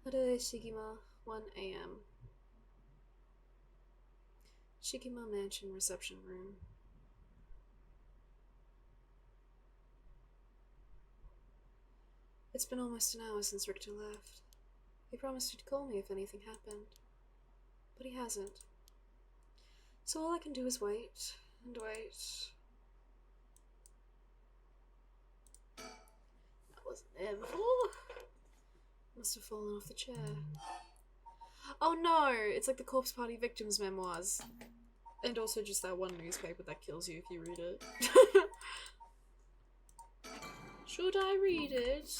Hare Shigima, 1 a.m. Shigima Mansion reception room. It's been almost an hour since Richter left. He promised he'd call me if anything happened, but he hasn't. So all I can do is wait, and wait. That wasn't there before. Must have fallen off the chair. Oh no! It's like the Corpse Party Victims memoirs. And also just that one newspaper that kills you if you read it. Should I read it?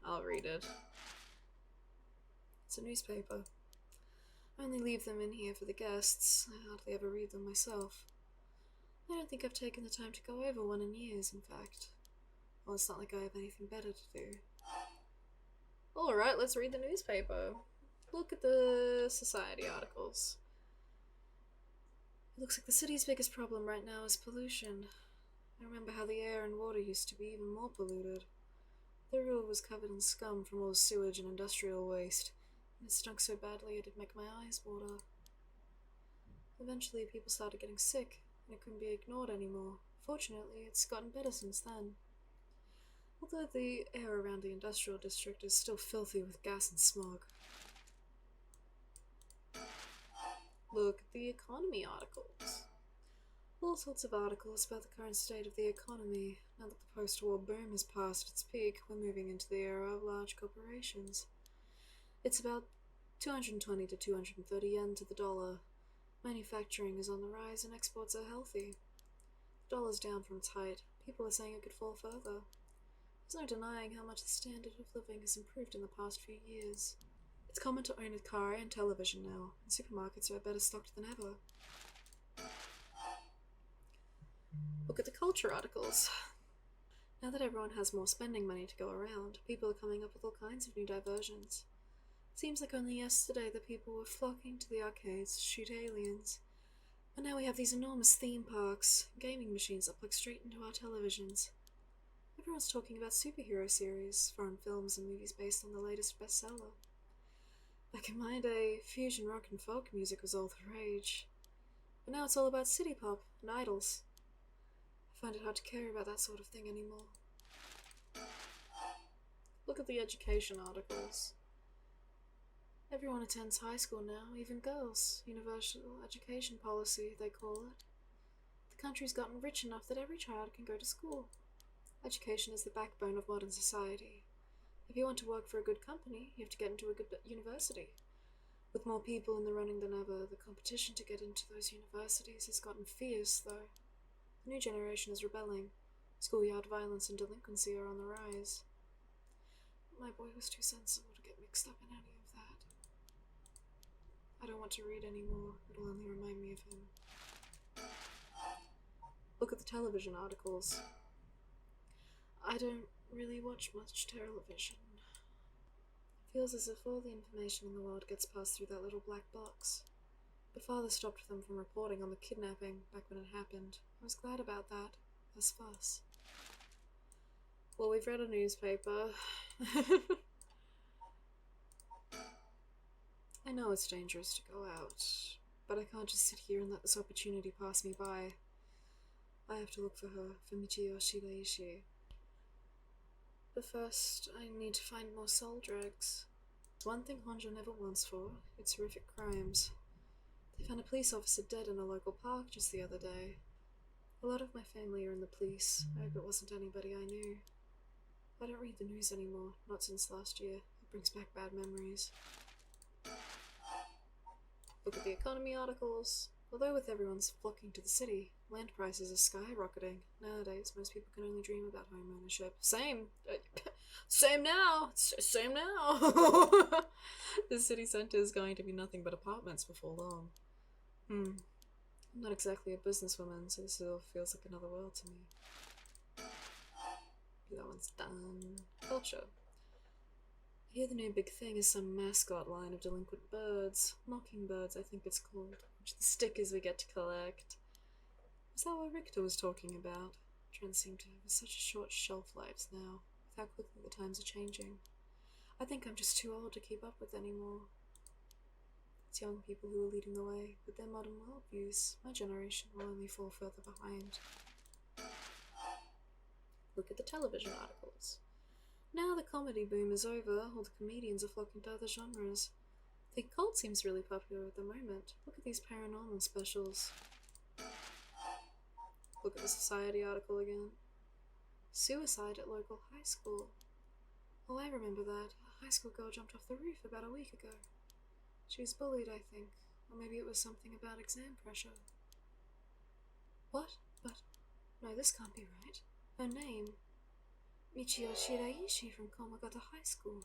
I'll read it. It's a newspaper. I only leave them in here for the guests. I hardly ever read them myself. I don't think I've taken the time to go over one in years, in fact. Well, it's not like I have anything better to do. Alright, let's read the newspaper. Look at the society articles. It looks like the city's biggest problem right now is pollution. I remember how the air and water used to be even more polluted. The river was covered in scum from all the sewage and industrial waste, and it stunk so badly it'd make my eyes water. Eventually people started getting sick, and it couldn't be ignored anymore. Fortunately, it's gotten better since then. Although the air around the industrial district is still filthy with gas and smog. Look at the economy articles. All sorts of articles about the current state of the economy. Now that the post-war boom has passed its peak, we're moving into the era of large corporations. It's about 220 to 230 yen to the dollar. Manufacturing is on the rise and exports are healthy. The dollar's down from its height. People are saying it could fall further. There's no denying how much the standard of living has improved in the past few years. It's common to own a car and television now, and supermarkets are better stocked than ever. Look at the culture articles. Now that everyone has more spending money to go around, people are coming up with all kinds of new diversions. Seems like only yesterday the people were flocking to the arcades to shoot aliens. And now we have these enormous theme parks, gaming machines that plug straight into our televisions. Everyone's talking about superhero series, foreign films and movies based on the latest bestseller. Back in my day, fusion rock and folk music was all the rage. But now it's all about city pop and idols. I find it hard to care about that sort of thing anymore. Look at the education articles. Everyone attends high school now, even girls. Universal education policy, they call it. The country's gotten rich enough that every child can go to school. Education is the backbone of modern society. If you want to work for a good company, you have to get into a good university. With more people in the running than ever, the competition to get into those universities has gotten fierce, though. The new generation is rebelling. Schoolyard violence and delinquency are on the rise. My boy was too sensible to get mixed up in any of that. I don't want to read anymore. It'll only remind me of him. Look at the television articles. I don't really watch much television. It feels as if all the information in the world gets passed through that little black box. But Father stopped them from reporting on the kidnapping back when it happened. I was glad about that. Less fuss. Well, we've read a newspaper. I know it's dangerous to go out, but I can't just sit here and let this opportunity pass me by. I have to look for her, for Michiyo Shiraishi. But first, I need to find more soul drugs. One thing Honjo never wants for, it's horrific crimes. They found a police officer dead in a local park just the other day. A lot of my family are in the police. I hope it wasn't anybody I knew. I don't read the news anymore, not since last year. It brings back bad memories. Look at the economy articles. Although with everyone's flocking to the city, land prices are skyrocketing. Nowadays, most people can only dream about home ownership. Same! Same now! Same now! The city centre is going to be nothing but apartments before long. I'm not exactly a businesswoman, so this still feels like another world to me. That one's done. Culture. Here the new big thing is some mascot line of delinquent birds. Mockingbirds, I think it's called. Which the stickers we get to collect. Was that what Richter was talking about? Trends seem to have such a short shelf lives now, with how quickly the times are changing. I think I'm just too old to keep up with anymore. It's young people who are leading the way with their modern worldviews. My generation will only fall further behind. Look at the television articles. Now the comedy boom is over, all the comedians are flocking to other genres. The occult seems really popular at the moment. Look at these paranormal specials. Look at the Society article again. Suicide at local high school. Oh, I remember that. A high school girl jumped off the roof about a week ago. She was bullied, I think. Or maybe it was something about exam pressure. What? But... no, this can't be right. Her name. Michio Shiraishi from Komagata High School.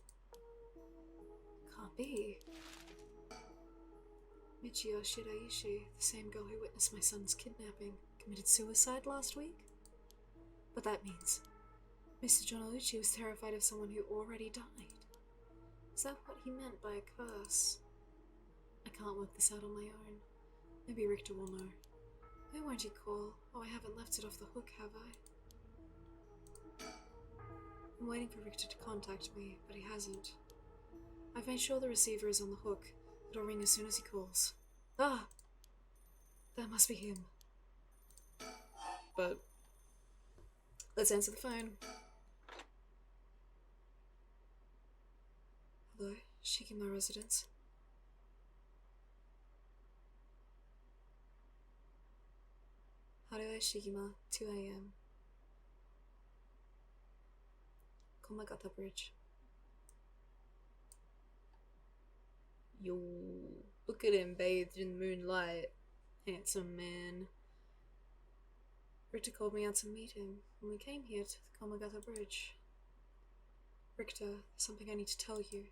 Can't be. Michio Shiraishi, the same girl who witnessed my son's kidnapping, committed suicide last week? But that means Mr. Jonouchi was terrified of someone who already died. Is that what he meant by a curse? I can't work this out on my own. Maybe Richter will know. Who won't he call? Oh, I haven't left it off the hook, have I? I'm waiting for Richter to contact me, but he hasn't. I've made sure the receiver is on the hook. It'll ring as soon as he calls. Ah! That must be him. But let's answer the phone. Hello, Shikima residence. Harue Shikima, 2 AM. Komagata Bridge. Yo, look at him bathed in moonlight. Handsome man. Richter called me out to meet him when we came here to the Komagata Bridge. Richter, there's something I need to tell you.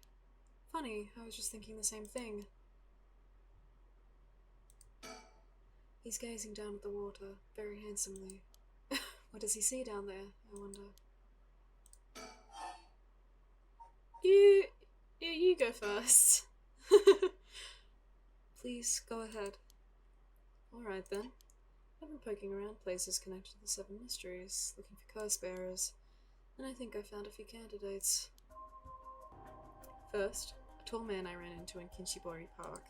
Funny, I was just thinking the same thing. He's gazing down at the water, very handsomely. What does he see down there, I wonder? You go first. Please, go ahead. Alright then. I've been poking around places connected to the Seven Mysteries, looking for curse bearers, and I think I found a few candidates. First, a tall man I ran into in Kinshibori Park.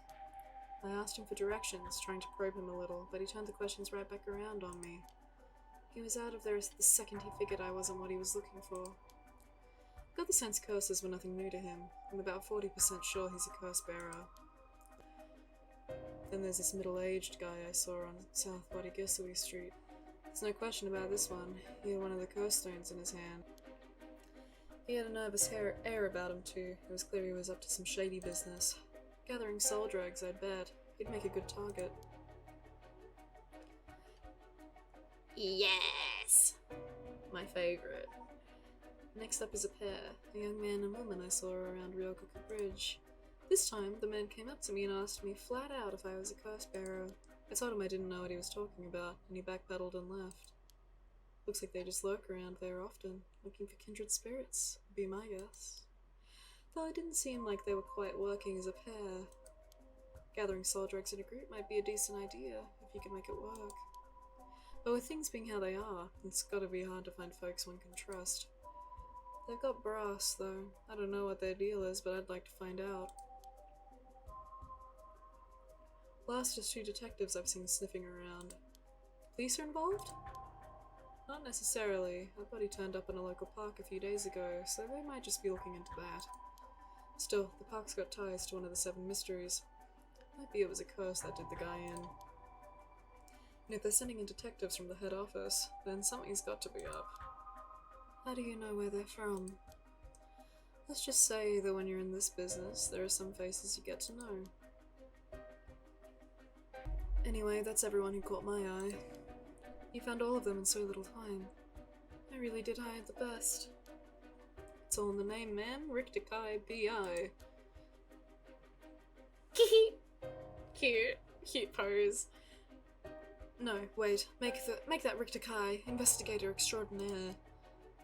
I asked him for directions, trying to probe him a little, but he turned the questions right back around on me. He was out of there the second he figured I wasn't what he was looking for. Got the sense curses were nothing new to him. I'm about 40% sure he's a curse bearer. Then there's this middle-aged guy I saw on South Warigasui Street. There's no question about this one. He had one of the curse stones in his hand. He had a nervous air about him too. It was clear he was up to some shady business. Gathering soul drugs, I'd bet. He'd make a good target. Yes! My favorite. Next up is a pair, a young man and woman I saw around Ryokoku Bridge. This time, the man came up to me and asked me flat out if I was a curse bearer. I told him I didn't know what he was talking about, and he backpedaled and left. Looks like they just lurk around there often, looking for kindred spirits, would be my guess. Though it didn't seem like they were quite working as a pair. Gathering soul drugs in a group might be a decent idea, if you can make it work. But with things being how they are, it's gotta be hard to find folks one can trust. They've got brass, though. I don't know what their deal is, but I'd like to find out. Last is 2 detectives I've seen sniffing around. Police are involved? Not necessarily. A body turned up in a local park a few days ago, so they might just be looking into that. Still, the park's got ties to one of the Seven Mysteries. Might be it was a curse that did the guy in. And if they're sending in detectives from the head office, then something's got to be up. How do you know where they're from? Let's just say that when you're in this business, there are some faces you get to know. Anyway, that's everyone who caught my eye. You found all of them in so little time. I really did hire the best. It's all in the name, man. Richter Kai B.I. Cute pose. No, wait. Make that Richter Kai investigator extraordinaire.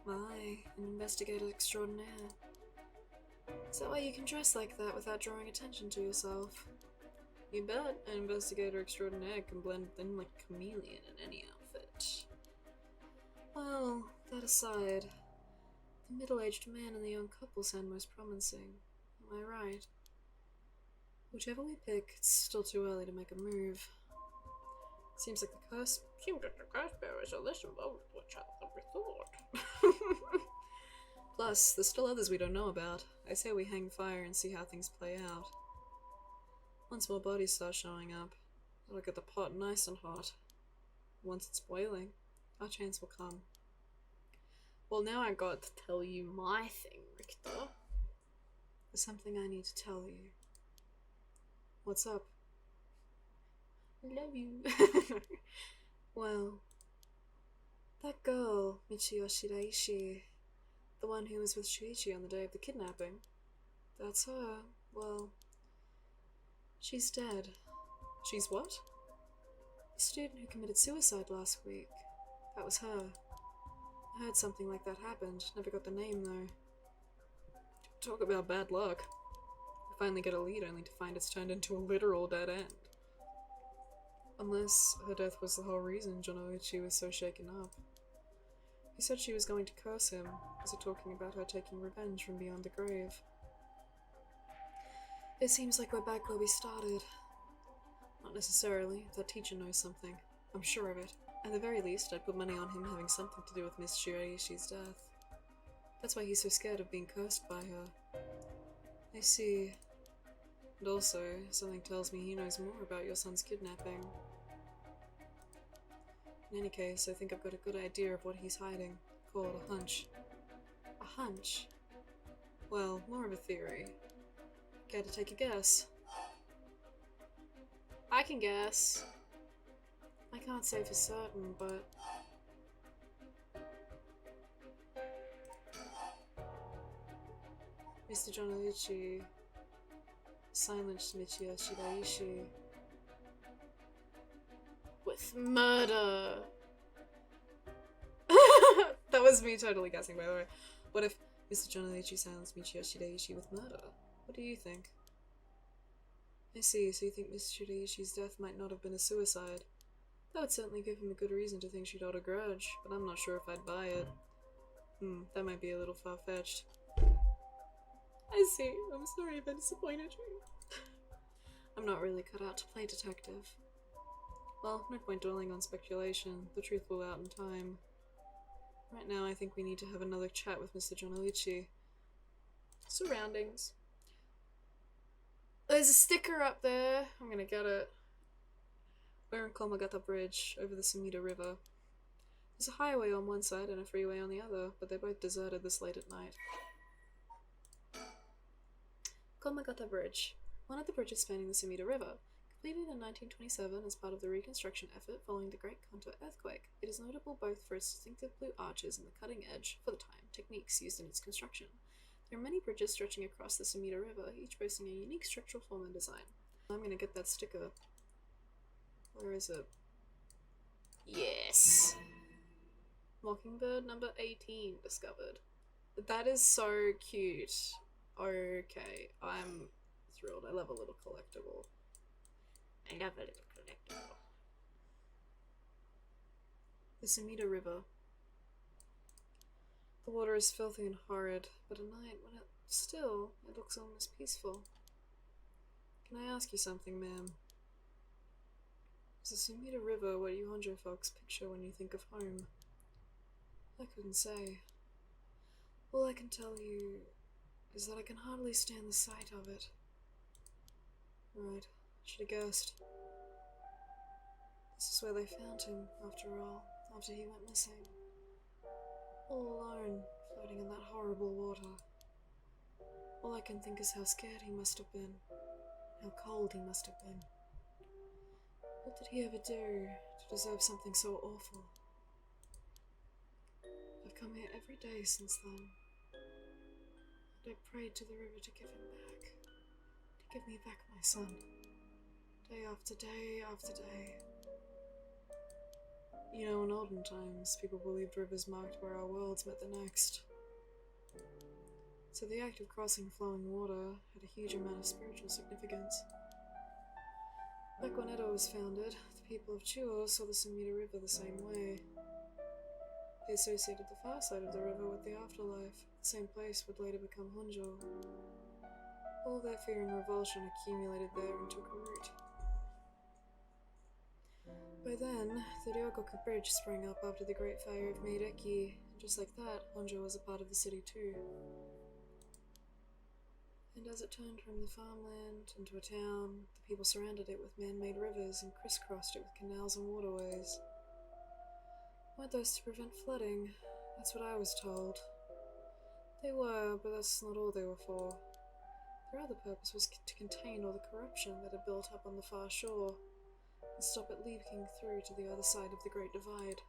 My, an investigator extraordinaire. Is that why you can dress like that without drawing attention to yourself? You bet an investigator extraordinaire can blend in like a chameleon in any outfit. Well, that aside, The middle-aged man and the young couple sound most promising. Am I right? Whichever we pick, it's still too early to make a move. Seems like the curse bearers are less involved with each other than we thought. Plus, there's still others we don't know about. I say we hang fire and see how things play out. Once more bodies start showing up, that'll get the pot nice and hot. Once it's boiling, our chance will come. Well, now I got to tell you my thing, Richter. There's something I need to tell you. What's up? I love you. Well, that girl, Michio Shiraishi, the one who was with Shuichi on the day of the kidnapping, that's her. Well, she's dead. She's what? The student who committed suicide last week. That was her. I heard something like that happened. Never got the name, though. Talk about bad luck. We finally get a lead only to find it's turned into a literal dead end. Unless her death was the whole reason Jonoichi was so shaken up. He said she was going to curse him. Was it talking about her taking revenge from beyond the grave? It seems like we're back where we started. Not necessarily. That teacher knows something. I'm sure of it. At the very least, I'd put money on him having something to do with Miss Shiraishi's death. That's why he's so scared of being cursed by her. I see. And also, something tells me he knows more about your son's kidnapping. In any case, I think I've got a good idea of what he's hiding. Call it a hunch. A hunch? Well, more of a theory. Care to take a guess? I can guess. I can't say for certain, but... Mr. Jonoichi silenced Michio Shiraishi with murder. That was me totally guessing, by the way. What if Mr. Jonoichi silenced Michio Shiraishi with murder? What do you think? I see, so you think Miss Shiraishi's death might not have been a suicide. That would certainly give him a good reason to think she'd hold a grudge, but I'm not sure if I'd buy it. That might be a little far-fetched. I see. I'm sorry if I disappointed you. I'm not really cut out to play detective. Well, no point dwelling on speculation. The truth will out in time. Right now, I think we need to have another chat with Mr. Jonoichi. Surroundings. There's a sticker up there. I'm gonna get it. We're in Komagata Bridge, over the Sumida River. There's a highway on one side and a freeway on the other, but they're both deserted this late at night. Komagata Bridge. One of the bridges spanning the Sumida River. Completed in 1927 as part of the reconstruction effort following the Great Kanto earthquake, it is notable both for its distinctive blue arches and the cutting-edge, for the time, techniques used in its construction. There are many bridges stretching across the Sumida River, each boasting a unique structural form and design. I'm gonna get that sticker. Where is it? Yes! Mockingbird number 18 discovered. That is so cute. Okay, I'm thrilled. I love a little collectible. I love a little collectible. The Sumida River. The water is filthy and horrid, but at night, when it's still, it looks almost peaceful. Can I ask you something, ma'am? Is the Sumida River what you Honjo folks picture when you think of home? I couldn't say. All I can tell you is that I can hardly stand the sight of it. Right, should have guessed. This is where they found him, after all, after he went missing. All alone, floating in that horrible water. All I can think is how scared he must have been, how cold he must have been. What did he ever do to deserve something so awful? I've come here every day since then, and I prayed to the river to give him back, to give me back my son, day after day after day. You know, in olden times, people believed rivers marked where our worlds met the next. So the act of crossing flowing water had a huge amount of spiritual significance. Back when Edo was founded, the people of Chuo saw the Sumida River the same way. They associated the far side of the river with the afterlife. The same place would later become Honjo. All their fear and revulsion accumulated there and took root. By then, the Ryogoku Bridge sprang up after the Great Fire of Meideki, and just like that, Honjo was a part of the city too. And as it turned from the farmland into a town, the people surrounded it with man-made rivers and crisscrossed it with canals and waterways. Weren't those to prevent flooding? That's what I was told. They were, but that's not all they were for. Their other purpose was to contain all the corruption that had built up on the far shore, and stop it leaking through to the other side of the Great Divide.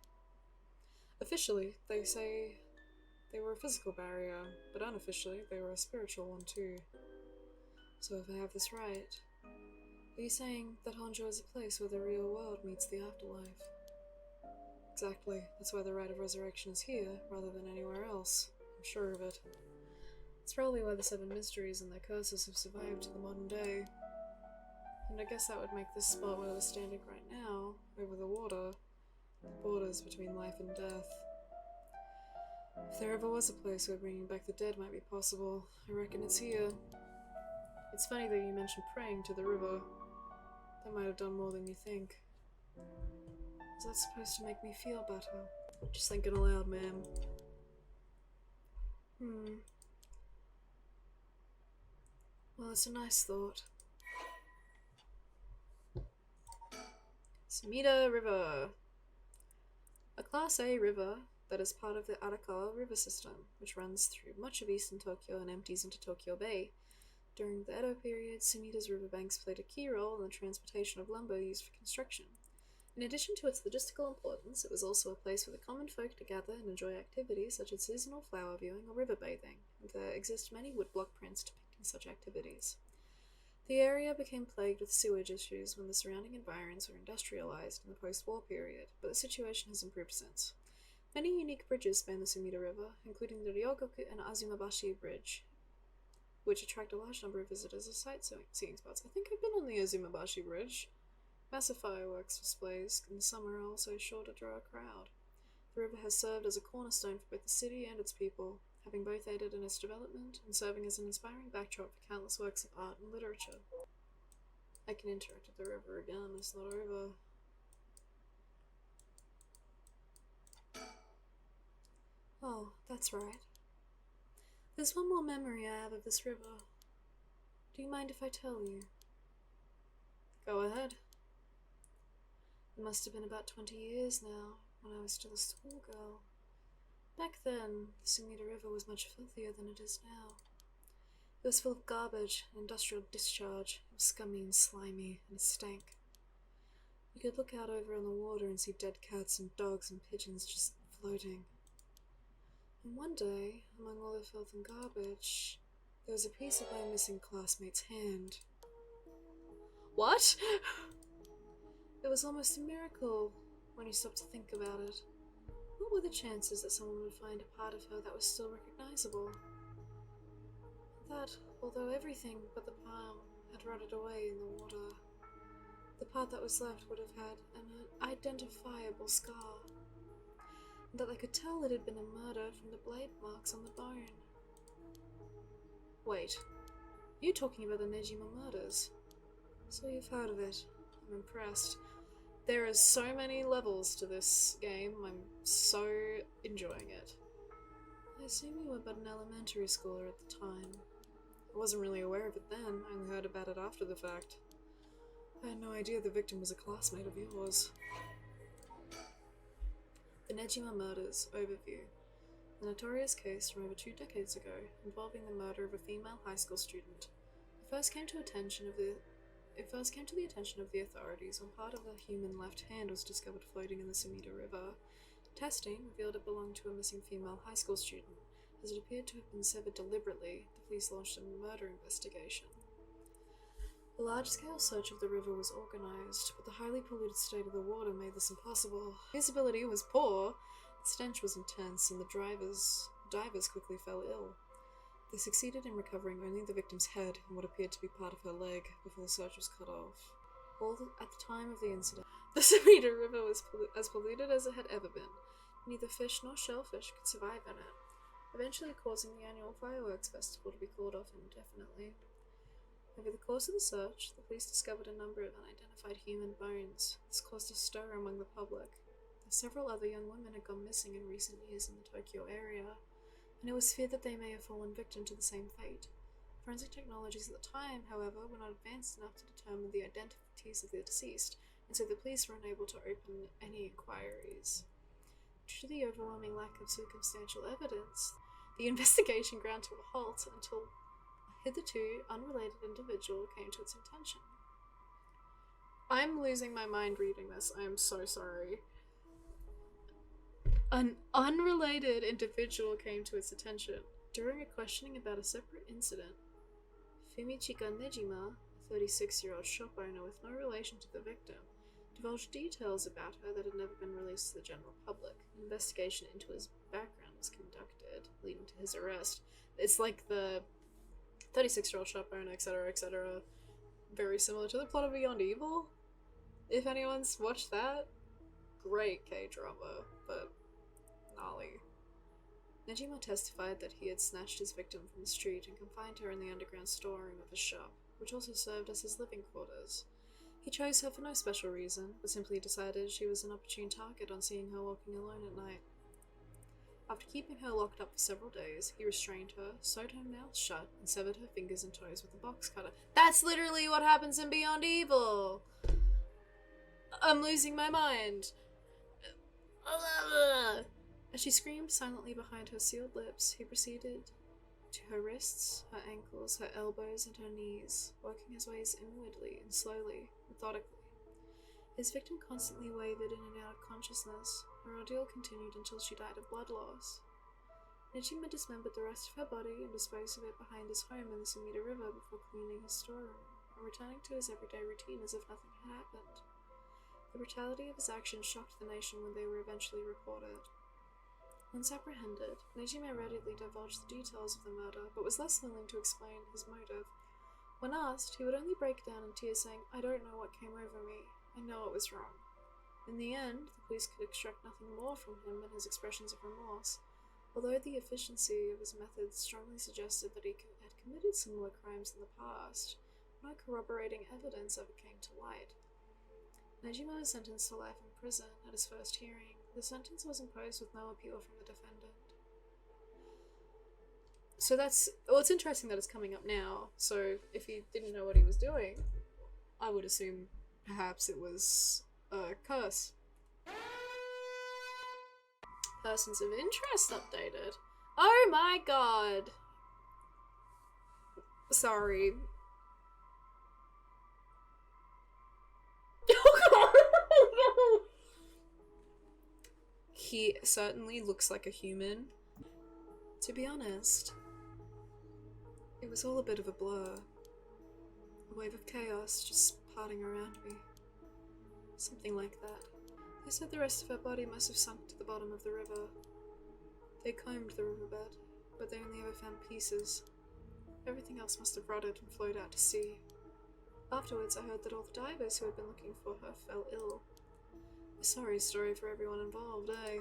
Officially, they say they were a physical barrier, but unofficially, they were a spiritual one too. So if I have this right, are you saying that Honjo is a place where the real world meets the afterlife? Exactly, that's why the rite of resurrection is here, rather than anywhere else. I'm sure of it. It's probably why the Seven Mysteries and their curses have survived to the modern day. And I guess that would make this spot where we're standing right now, over the water, the borders between life and death. If there ever was a place where bringing back the dead might be possible, I reckon it's here. It's funny that you mentioned praying to the river. That might have done more than you think. Is that supposed to make me feel better? Just thinking aloud, ma'am. Well, it's a nice thought. Sumida River. A Class A river that is part of the Arakawa River system, which runs through much of eastern Tokyo and empties into Tokyo Bay. During the Edo period, Sumida's riverbanks played a key role in the transportation of lumber used for construction. In addition to its logistical importance, it was also a place for the common folk to gather and enjoy activities such as seasonal flower viewing or river bathing, and there exist many woodblock prints depicting such activities. The area became plagued with sewage issues when the surrounding environs were industrialized in the post-war period, but the situation has improved since. Many unique bridges span the Sumida River, including the Ryogoku and Azumabashi Bridge, which attract a large number of visitors as sightseeing spots. I think I've been on the Azumabashi Bridge. Massive fireworks displays in the summer are also sure to draw a crowd. The river has served as a cornerstone for both the city and its people, having both aided in its development and serving as an inspiring backdrop for countless works of art and literature. I can interact with the river again, it's not over. Oh, that's right. There's one more memory I have of this river. Do you mind if I tell you? Go ahead. It must have been about 20 years now, when I was still a schoolgirl. Back then, the Sumida River was much filthier than it is now. It was full of garbage and industrial discharge. It was scummy and slimy, and it stank. You could look out over on the water and see dead cats and dogs and pigeons just floating. And one day, among all the filth and garbage, there was a piece of my missing classmate's hand. What? It was almost a miracle when you stopped to think about it. What were the chances that someone would find a part of her that was still recognizable? That, although everything but the palm had rotted away in the water, the part that was left would have had an identifiable scar, and that they could tell it had been a murder from the blade marks on the bone. Wait, are you talking about the Nejima murders? So you've heard of it. I'm impressed. There are so many levels to this game, I'm so enjoying it. I assume you were but an elementary schooler at the time. I wasn't really aware of it then, I only heard about it after the fact. I had no idea the victim was a classmate of yours. The Nejima Murders Overview. A notorious case from over 2 decades ago involving the murder of a female high school student. It first came to the attention of the authorities when part of the human left hand was discovered floating in the Sumida River. Testing revealed it belonged to a missing female high school student. As it appeared to have been severed deliberately, the police launched a murder investigation. A large-scale search of the river was organized, but the highly polluted state of the water made this impossible. Visibility was poor, the stench was intense, and the divers quickly fell ill. They succeeded in recovering only the victim's head and what appeared to be part of her leg before the search was cut off. At the time of the incident, the Sumida River was as polluted as it had ever been. Neither fish nor shellfish could survive in it, eventually causing the annual fireworks festival to be called off indefinitely. Over the course of the search, the police discovered a number of unidentified human bones. This caused a stir among the public. Several other young women had gone missing in recent years in the Tokyo area, and it was feared that they may have fallen victim to the same fate. Forensic technologies at the time, however, were not advanced enough to determine the identities of the deceased, and so the police were unable to open any inquiries. Due to the overwhelming lack of circumstantial evidence, the investigation ground to a halt until a hitherto unrelated individual came to its attention. I'm losing my mind reading this. I am so sorry. An unrelated individual came to its attention. During a questioning about a separate incident, Fumichika Nejima, a 36-year-old shop owner with no relation to the victim, divulged details about her that had never been released to the general public. An investigation into his background was conducted, leading to his arrest. It's like the 36-year-old shop owner, etc., etc. Very similar to the plot of Beyond Evil. If anyone's watched that, great K-drama, but gnarly. Nejima testified that he had snatched his victim from the street and confined her in the underground storeroom of his shop, which also served as his living quarters. He chose her for no special reason, but simply decided she was an opportune target on seeing her walking alone at night. After keeping her locked up for several days, he restrained her, sewed her mouth shut, and severed her fingers and toes with a box cutter. That's literally what happens in Beyond Evil! I'm losing my mind. As she screamed silently behind her sealed lips, he proceeded to her wrists, her ankles, her elbows, and her knees, working his ways inwardly and slowly, methodically. His victim constantly wavered in and out of consciousness. Her ordeal continued until she died of blood loss. Nejima dismembered the rest of her body and disposed of it behind his home in the Sumida River before cleaning his storeroom, and returning to his everyday routine as if nothing had happened. The brutality of his actions shocked the nation when they were eventually reported. Once apprehended, Nejima readily divulged the details of the murder, but was less willing to explain his motive. When asked, he would only break down in tears saying, "I don't know what came over me. I know it was wrong." In the end, the police could extract nothing more from him than his expressions of remorse, although the efficiency of his methods strongly suggested that he had committed similar crimes in the past. No corroborating evidence ever came to light. Nejima was sentenced to life in prison at his first hearing. The sentence was imposed with no appeal from the defendant. So it's interesting that it's coming up now. So if he didn't know what he was doing, I would assume perhaps it was a curse. Persons of interest updated. Oh my god! Sorry. He certainly looks like a human. To be honest, it was all a bit of a blur. A wave of chaos just parting around me. Something like that. They said the rest of her body must have sunk to the bottom of the river. They combed the riverbed, but they only ever found pieces. Everything else must have rotted and flowed out to sea. Afterwards, I heard that all the divers who had been looking for her fell ill. A sorry story for everyone involved, eh?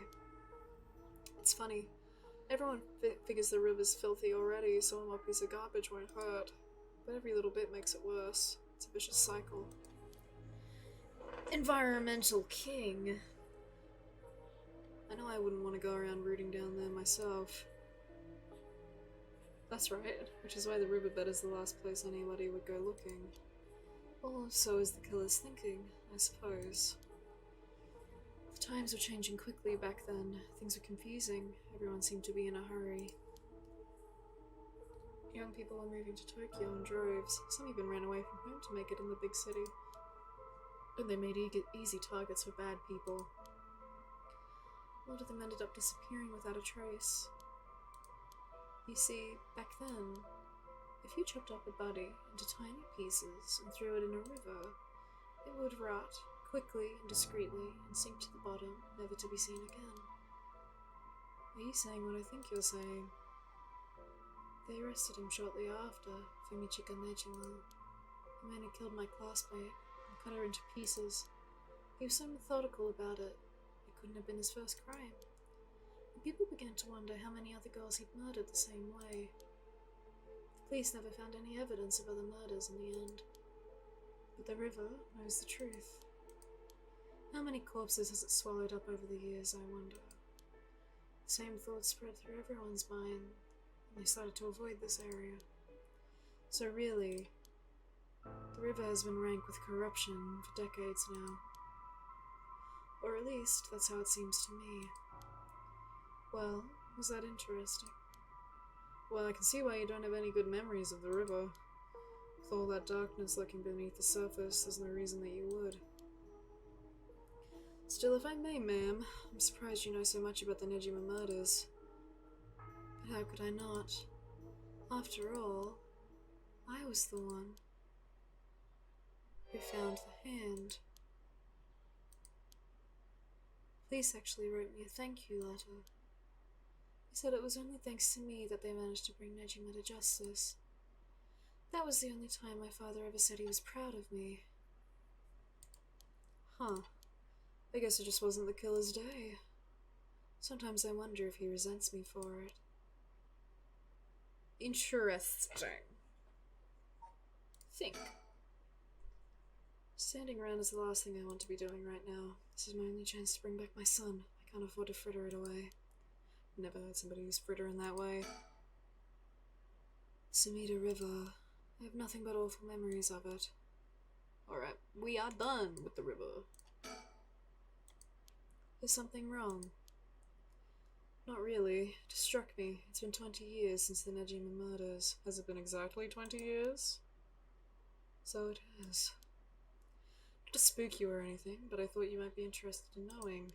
It's funny. Everyone figures the river's filthy already, so one more piece of garbage won't hurt. But every little bit makes it worse. It's a vicious cycle. Environmental king. I know I wouldn't want to go around rooting down there myself. That's right, which is why the riverbed is the last place anybody would go looking. Or so is the killer's thinking, I suppose. The times were changing quickly back then. Things were confusing. Everyone seemed to be in a hurry. Young people were moving to Tokyo in droves. Some even ran away from home to make it in the big city. And they made easy targets for bad people. A lot of them ended up disappearing without a trace. You see, back then, if you chopped up a body into tiny pieces and threw it in a river, it would rot quickly and discreetly and sink to the bottom, never to be seen again. Are you saying what I think you're saying? They arrested him shortly after, Fumichika Nejima, the man who killed my classmate and cut her into pieces. He was so methodical about it. It couldn't have been his first crime. People began to wonder how many other girls he'd murdered the same way. The police never found any evidence of other murders in the end. But the river knows the truth. How many corpses has it swallowed up over the years, I wonder? The same thoughts spread through everyone's mind, and they started to avoid this area. So really, the river has been rank with corruption for decades now. Or at least, that's how it seems to me. Well, was that interesting? Well, I can see why you don't have any good memories of the river. With all that darkness lurking beneath the surface, there's no reason that you would. Still, if I may, ma'am, I'm surprised you know so much about the Nejima murders. But how could I not? After all, I was the one who found the hand. Police actually wrote me a thank you letter. They said it was only thanks to me that they managed to bring Nejima to justice. That was the only time my father ever said he was proud of me. Huh. I guess it just wasn't the killer's day. Sometimes I wonder if he resents me for it. Interesting. Think. Standing around is the last thing I want to be doing right now. This is my only chance to bring back my son. I can't afford to fritter it away. Never heard somebody use fritter in that way. Sumida River. I have nothing but awful memories of it. Alright, we are done with the river. Is something wrong? Not really. It just struck me. It's been 20 years since the Nejima murders. Has it been exactly 20 years? So it has. Not to spook you or anything, but I thought you might be interested in knowing.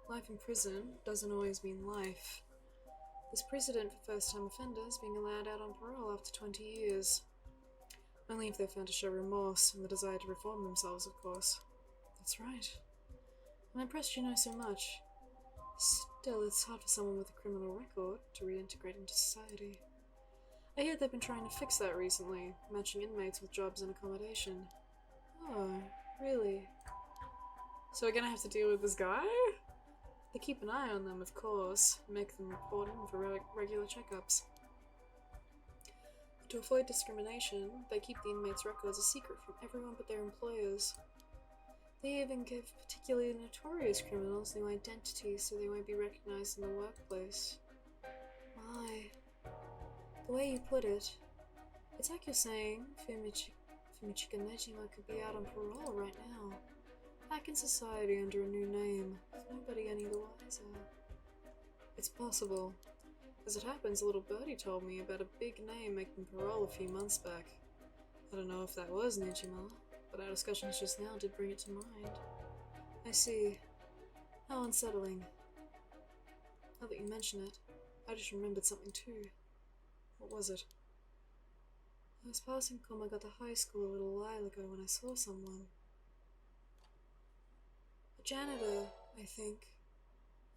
Life in prison doesn't always mean life. There's precedent for first-time offenders being allowed out on parole after 20 years. Only if they're found to show remorse and the desire to reform themselves, of course. That's right. I'm impressed you know so much. Still, it's hard for someone with a criminal record to reintegrate into society. I hear they've been trying to fix that recently, matching inmates with jobs and accommodation. Oh, really? So we're gonna have to deal with this guy? They keep an eye on them, of course, and make them report in for regular checkups. But to avoid discrimination, they keep the inmates' records a secret from everyone but their employers. They even give particularly notorious criminals new identities so they won't be recognized in the workplace. My, the way you put it, it's like you're saying Fumichika Nejima could be out on parole right now, back in society under a new name, with nobody any the wiser. It's possible. As it happens, a little birdie told me about a big name making parole a few months back. I don't know if that was Nejima, but our discussions just now did bring it to mind. I see. How unsettling. Now that you mention it, I just remembered something too. What was it? I was passing Komagata High School a little while ago when I saw someone. A janitor, I think,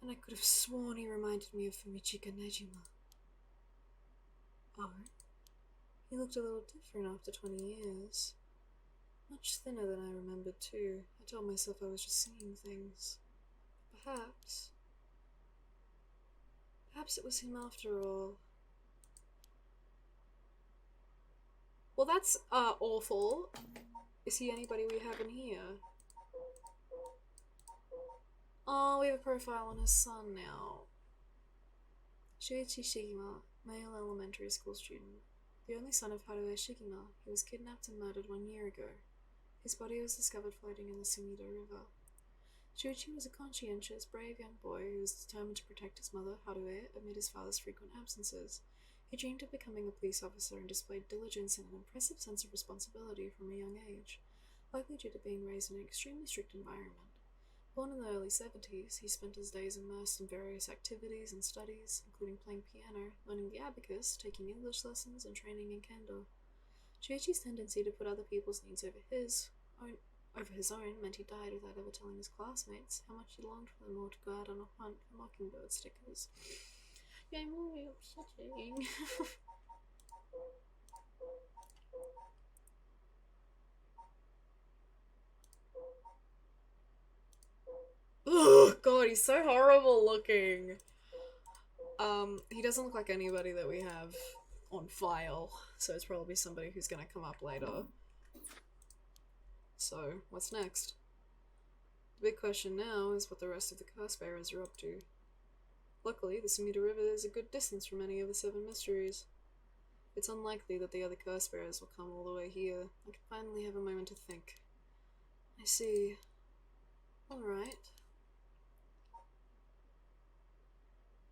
and I could have sworn he reminded me of Fumichika Nejima. Oh? He looked a little different after 20 years. Much thinner than I remembered, too. I told myself I was just seeing things. Perhaps it was him after all. Well, that's, awful. Is he anybody we have in here? Oh, we have a profile on his son now. Shuichi Shigima, male elementary school student. The only son of Haruo Shigima, he was kidnapped and murdered 1 year ago. His body was discovered floating in the Sumida River. Shuichi was a conscientious, brave young boy who was determined to protect his mother, Haruo, amid his father's frequent absences. He dreamed of becoming a police officer and displayed diligence and an impressive sense of responsibility from a young age, likely due to being raised in an extremely strict environment. Born in the early 70s, he spent his days immersed in various activities and studies, including playing piano, learning the abacus, taking English lessons, and training in kendo. Shuichi's tendency to put other people's needs over his own meant he died without ever telling his classmates how much he longed for them all to go out on a hunt for mockingbird stickers. Yeah, I'm really upsetting. Oh god, he's so horrible looking. He doesn't look like anybody that we have on file, so it's probably somebody who's gonna come up later. So, what's next? The big question now is what the rest of the curse bearers are up to. Luckily, the Sumida River is a good distance from any of the Seven Mysteries. It's unlikely that the other curse bearers will come all the way here. I can finally have a moment to think. I see. Alright.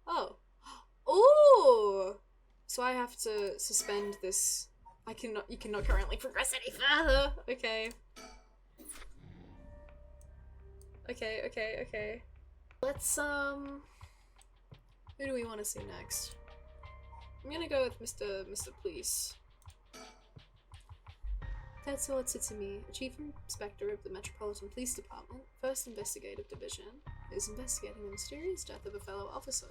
Oh. Ooh! So I have to suspend this. You cannot currently progress any further. Okay. Okay. Let's, who do we want to see next? I'm gonna go with Mr. Police. Tetsuo Tsutsume, a chief inspector of the Metropolitan Police Department, 1st Investigative Division, is investigating the mysterious death of a fellow officer.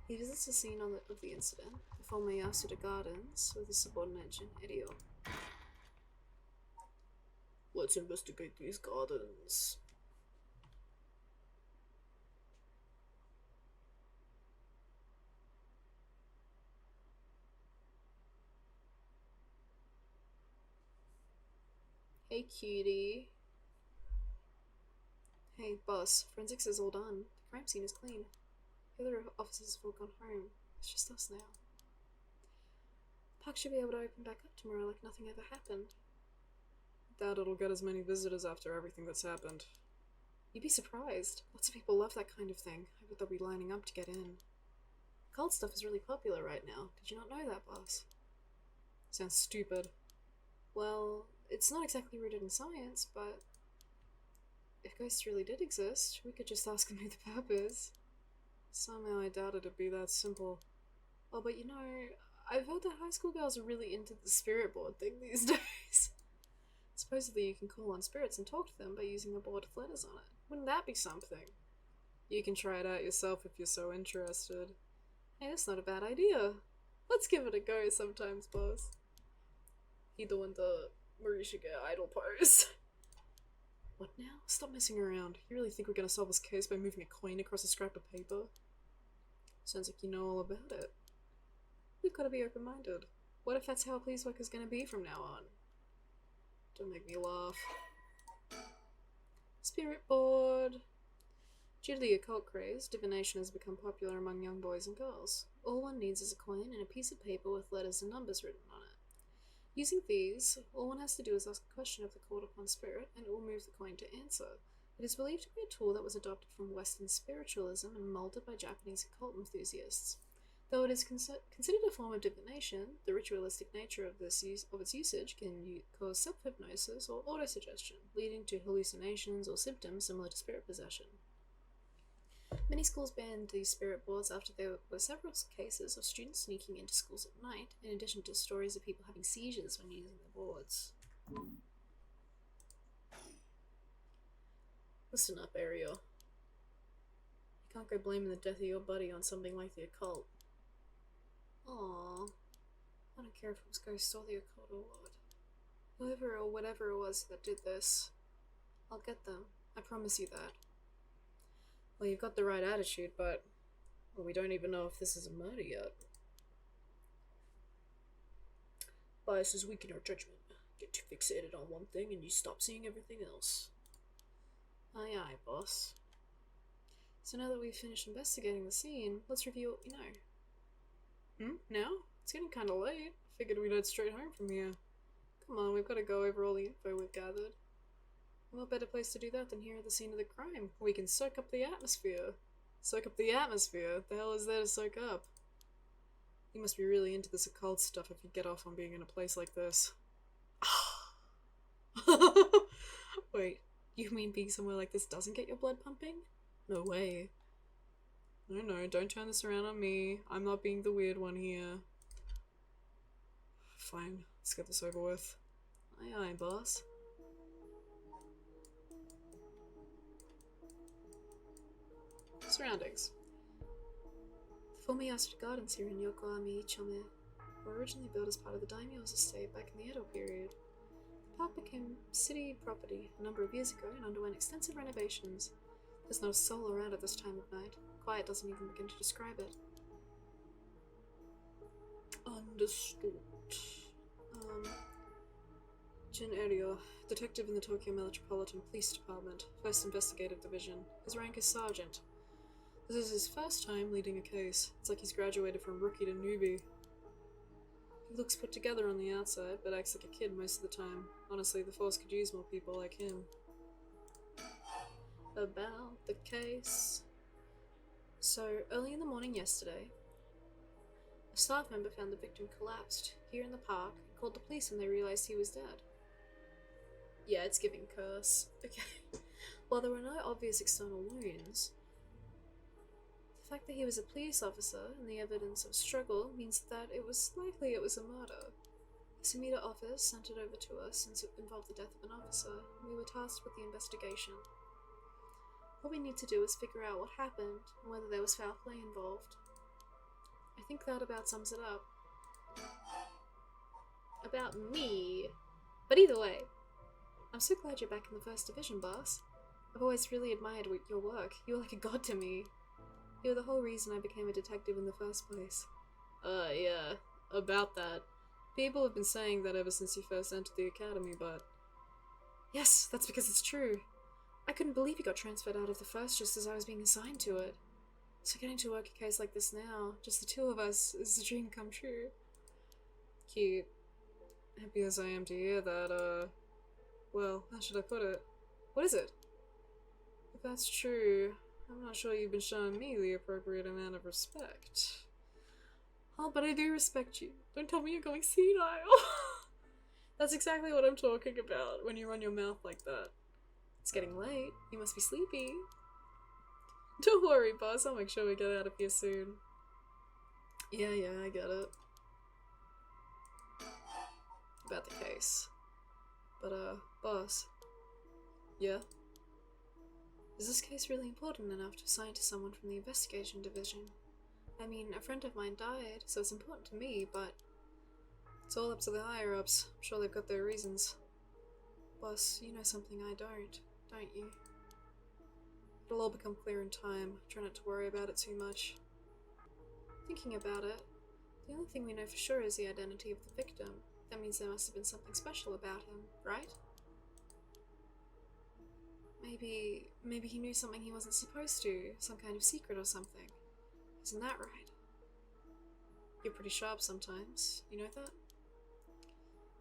He visits the scene of the incident, the former Yasuda Gardens, with his subordinate Jin Edio. Let's investigate these gardens. Hey, cutie. Hey, boss. Forensics is all done. The crime scene is clean. The other officers have all gone home. It's just us now. Park should be able to open back up tomorrow like nothing ever happened. Doubt it'll get as many visitors after everything that's happened. You'd be surprised. Lots of people love that kind of thing. I bet they'll be lining up to get in. Cult stuff is really popular right now. Did you not know that, boss? Sounds stupid. Well, it's not exactly rooted in science, but if ghosts really did exist, we could just ask them who the perp is. Somehow I doubt it'd be that simple. Oh, but you know, I've heard that high school girls are really into the spirit board thing these days. Supposedly you can call on spirits and talk to them by using a board with letters on it. Wouldn't that be something? You can try it out yourself if you're so interested. Hey, that's not a bad idea. Let's give it a go sometimes, boss. He doing the Marishige idol pose. What now? Stop messing around. You really think we're gonna solve this case by moving a coin across a scrap of paper? Sounds like you know all about it. We've gotta be open-minded. What if that's how a police work is gonna be from now on? Don't make me laugh. Spirit board. Due to the occult craze, divination has become popular among young boys and girls. All one needs is a coin and a piece of paper with letters and numbers written on it. Using these, all one has to do is ask a question of the called upon spirit, and it will move the coin to answer. It is believed to be a tool that was adopted from Western spiritualism and molded by Japanese occult enthusiasts. Though it is considered a form of divination, the ritualistic nature of its usage can cause self-hypnosis or autosuggestion, leading to hallucinations or symptoms similar to spirit possession. Many schools banned these spirit boards after there were several cases of students sneaking into schools at night, in addition to stories of people having seizures when using the boards. Listen up, Ariel. You can't go blaming the death of your buddy on something like the occult. Aww. I don't care if it was ghosts or the occult or what. Whoever or whatever it was that did this, I'll get them. I promise you that. Well, you've got the right attitude, but well, we don't even know if this is a murder yet. Bias is weak in our judgment. Get too fixated on one thing and you stop seeing everything else. Aye aye, boss. So now that we've finished investigating the scene, let's review what we know. Now? It's getting kinda late. Figured we'd head straight home from here. Come on, we've gotta go over all the info we've gathered. What better place to do that than here at the scene of the crime? We can soak up the atmosphere. Soak up the atmosphere? The hell is there to soak up? You must be really into this occult stuff if you get off on being in a place like this. Wait, you mean being somewhere like this doesn't get your blood pumping? No way. No, don't turn this around on me. I'm not being the weird one here. Fine, let's get this over with. Aye aye, boss. Surroundings. The former Yasuda Gardens here in Yokohama Ichome were originally built as part of the daimyo's estate back in the Edo period. The park became city property a number of years ago and underwent extensive renovations. There's not a soul around at this time of night. Quiet doesn't even begin to describe it. Understood. Jin Eryo, detective in the Tokyo Metropolitan Police Department, 1st Investigative Division. His rank is sergeant. This is his first time leading a case. It's like he's graduated from rookie to newbie. He looks put together on the outside, but acts like a kid most of the time. Honestly, the force could use more people like him. About the case. So, early in the morning yesterday, a staff member found the victim collapsed here in the park and called the police when they realized he was dead. Yeah, it's giving curse. Okay. While there were no obvious external wounds, the fact that he was a police officer and the evidence of struggle means that it was likely it was a murder. The Sumida office sent it over to us since it involved the death of an officer, and we were tasked with the investigation. What we need to do is figure out what happened and whether there was foul play involved. I think that about sums it up. About me. But either way, I'm so glad you're back in the 1st Division, boss. I've always really admired your work. You were like a god to me. You were the whole reason I became a detective in the first place. Yeah, about that. People have been saying that ever since you first entered the academy, but... Yes, that's because it's true. I couldn't believe you got transferred out of the 1st just as I was being assigned to it. So getting to work a case like this now, just the two of us, is a dream come true. Cute. Happy as I am to hear that, well, how should I put it? What is it? If that's true, I'm not sure you've been showing me the appropriate amount of respect. Oh, but I do respect you. Don't tell me you're going senile. That's exactly what I'm talking about when you run your mouth like that. It's getting late. You must be sleepy. Don't worry, boss. I'll make sure we get out of here soon. Yeah, I get it. About the case. But, boss. Yeah? Is this case really important enough to assign to someone from the investigation division? I mean, a friend of mine died, so it's important to me, but it's all up to the higher-ups. I'm sure they've got their reasons. Boss, you know something I don't you? It'll all become clear in time. Try not to worry about it too much. Thinking about it, the only thing we know for sure is the identity of the victim. That means there must have been something special about him, right? Maybe he knew something he wasn't supposed to, some kind of secret or something. Isn't that right? You're pretty sharp sometimes, you know that?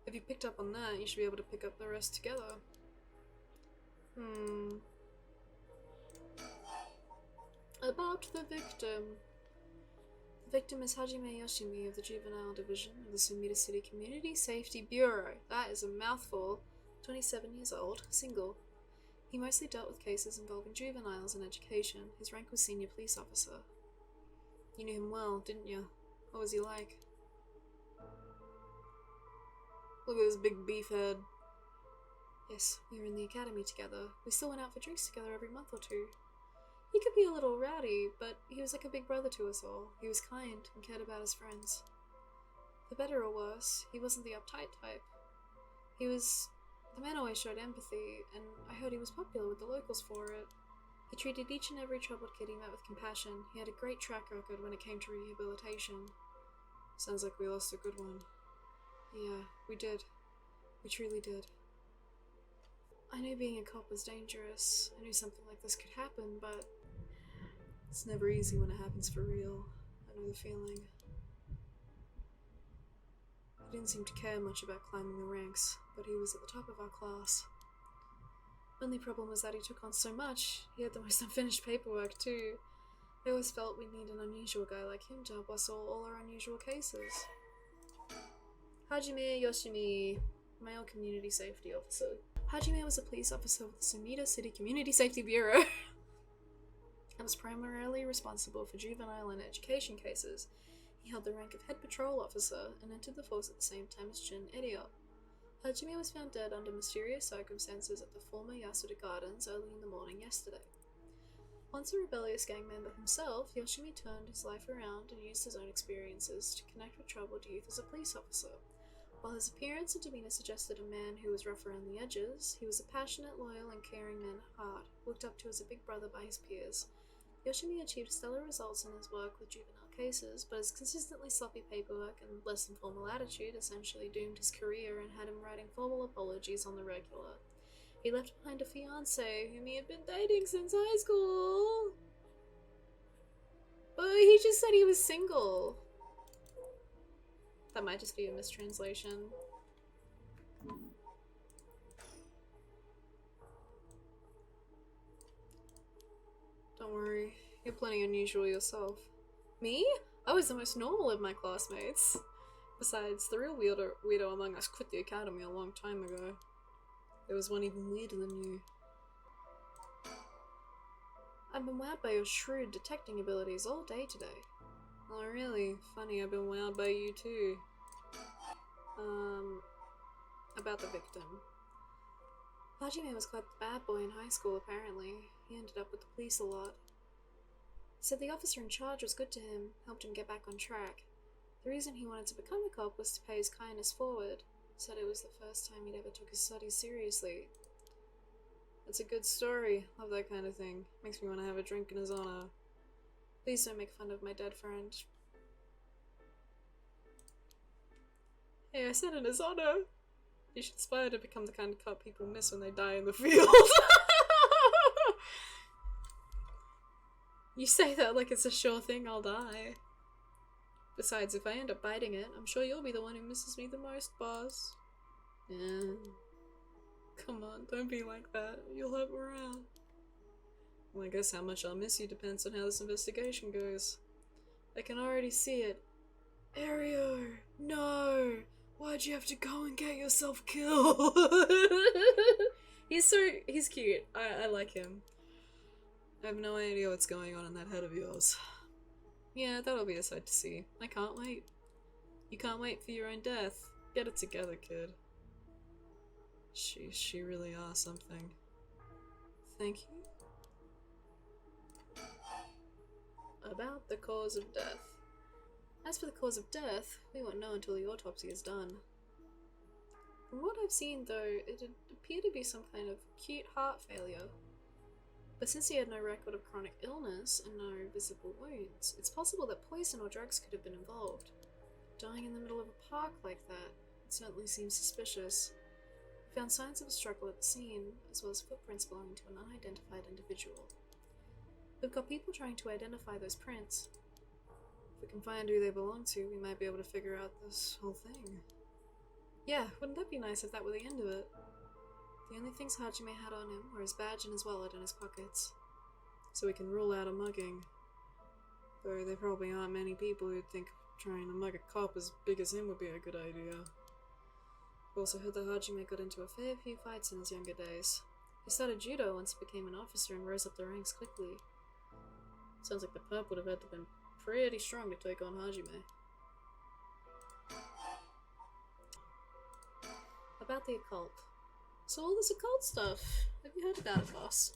If you picked up on that, you should be able to pick up the rest together. About the victim. The victim is Hajime Yoshimi of the Juvenile Division of the Sumida City Community Safety Bureau. That is a mouthful. 27 years old, single. He mostly dealt with cases involving juveniles in education. His rank was senior police officer. You knew him well, didn't you? What was he like? Look at this big beef head. Yes, we were in the academy together. We still went out for drinks together every month or two. He could be a little rowdy, but he was like a big brother to us all. He was kind and cared about his friends. For better or worse, he wasn't the uptight type. The man always showed empathy, and I heard he was popular with the locals for it. He treated each and every troubled kid he met with compassion. He had a great track record when it came to rehabilitation. Sounds like we lost a good one. Yeah, we did. We truly did. I knew being a cop was dangerous. I knew something like this could happen, but it's never easy when it happens for real. I know the feeling. He didn't seem to care much about climbing the ranks, but he was at the top of our class. Only problem was that he took on so much. He had the most unfinished paperwork too. I always felt we'd need an unusual guy like him to help us all our unusual cases. Hajime Yoshimi, male community safety officer. Hajime was a police officer with the Sumida City Community Safety Bureau. I was primarily responsible for juvenile and education cases. He held the rank of head patrol officer and entered the force at the same time as Jin Eryo. Hajime was found dead under mysterious circumstances at the former Yasuda Gardens early in the morning yesterday. Once a rebellious gang member himself, Yoshimi turned his life around and used his own experiences to connect with troubled youth as a police officer. While his appearance and demeanor suggested a man who was rough around the edges, he was a passionate, loyal, and caring man at heart, looked up to as a big brother by his peers. Yoshimi achieved stellar results in his work with juvenile cases, but his consistently sloppy paperwork and less than formal attitude essentially doomed his career and had him writing formal apologies on the regular. He left behind a fiancée whom he had been dating since high school. But he just said he was single. That might just be a mistranslation. Don't worry, you're plenty unusual yourself. Me? I was the most normal of my classmates. Besides, the real weirdo among us quit the academy a long time ago. There was one even weirder than you. I've been wowed by your shrewd detecting abilities all day today. Oh really? Funny, I've been wowed by you too. About the victim. Hajime was quite the bad boy in high school, apparently. He ended up with the police a lot. He said the officer in charge was good to him, helped him get back on track. The reason he wanted to become a cop was to pay his kindness forward. Said it was the first time he'd ever took his studies seriously. That's a good story. Love that kind of thing. Makes me want to have a drink in his honor. Please don't make fun of my dead friend. Hey, I said in his honor. You should aspire to become the kind of cop people miss when they die in the field. You say that like it's a sure thing I'll die. Besides, if I end up biting it, I'm sure you'll be the one who misses me the most, boss. Yeah. Come on, don't be like that. You'll help around. Well, I guess how much I'll miss you depends on how this investigation goes. I can already see it. Ario! No! Why'd you have to go and get yourself killed? He's cute. I like him. I have no idea what's going on in that head of yours. Yeah, that'll be a sight to see. I can't wait. You can't wait for your own death. Get it together, kid. She really are something. Thank you. About the cause of death. As for the cause of death, we won't know until the autopsy is done. From what I've seen, though, it appeared to be some kind of acute heart failure. But since he had no record of chronic illness and no visible wounds, it's possible that poison or drugs could have been involved. Dying in the middle of a park like that, it certainly seems suspicious. We found signs of a struggle at the scene, as well as footprints belonging to an unidentified individual. We've got people trying to identify those prints. If we can find who they belong to, we might be able to figure out this whole thing. Yeah, wouldn't that be nice if that were the end of it? The only things Hajime had on him were his badge and his wallet in his pockets. So we can rule out a mugging. Though there probably aren't many people who'd think trying to mug a cop as big as him would be a good idea. I've also heard that Hajime got into a fair few fights in his younger days. He started judo once he became an officer and rose up the ranks quickly. Sounds like the pup would have had to have been pretty strong to take on Hajime. About the occult. So all this occult stuff, have you heard about it, boss?